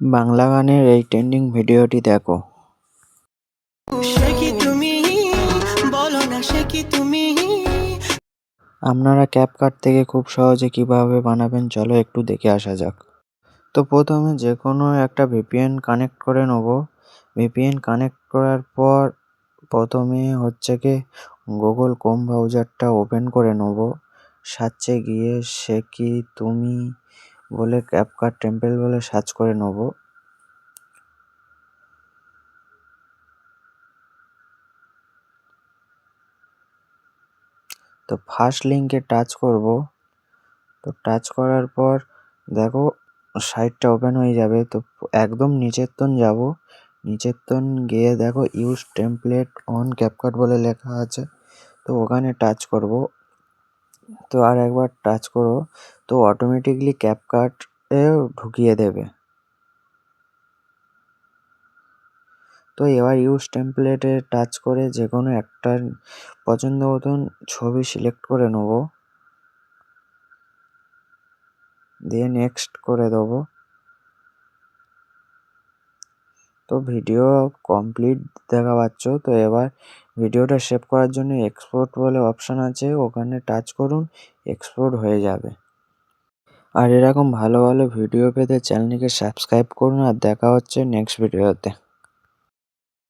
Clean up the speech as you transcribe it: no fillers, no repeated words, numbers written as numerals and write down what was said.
বাংলা গানের এই ট্রেন্ডিং ভিডিওটি দেখো। আপনারা ক্যাপকাট থেকে খুব সহজে কিভাবে বানাবেন চলো একটু দেখে আসা যাক। তো প্রথমে যে কোনো একটা ভিপিএন কানেক্ট করে নেব। ভিপিএন কানেক্ট করার পর প্রথমে হচ্ছে কি গুগল ক্রোম ব্রাউজারটা ওপেন করে নেব। সার্চে গিয়ে সে কি তুমি বলে ক্যাপকাট টেম্পল বলে সার্চ করে নেব। তো ফার্স্ট লিঙ্কে টাচ করব। তো টাচ করার পর দেখো সাইটটা ওপেন হয়ে যাবে। তো একদম নিচের তন যাব, নিচের তন গিয়ে দেখো ইউজ টেমপ্লেট অন ক্যাপকাট বলে লেখা আছে। তো ওখানে টাচ করব। তো আর একবার টাচ করো, তো অটোমেটিকলি ক্যাপকাট এ ঢুকিয়ে দেবে। তো এবার ইউজ টেমপ্লেটে টাচ করে যে কোনো একটা পছন্দ মতন ছবি সিলেক্ট করে নেব, দিয়ে নেক্সট করে দেবো। তো ভিডিও কমপ্লিট দেখা পাচ্ছ। তো এবার ভিডিওটা সেভ করার জন্য এক্সপোর্ট বলে অপশান আছে, ওখানে টাচ করুন, এক্সপোর্ট হয়ে যাবে। আর এরকম ভালো ভালো ভিডিও পেতে চ্যানেলটিকে সাবস্ক্রাইব করুন। আর দেখা হচ্ছে নেক্সট ভিডিওতে।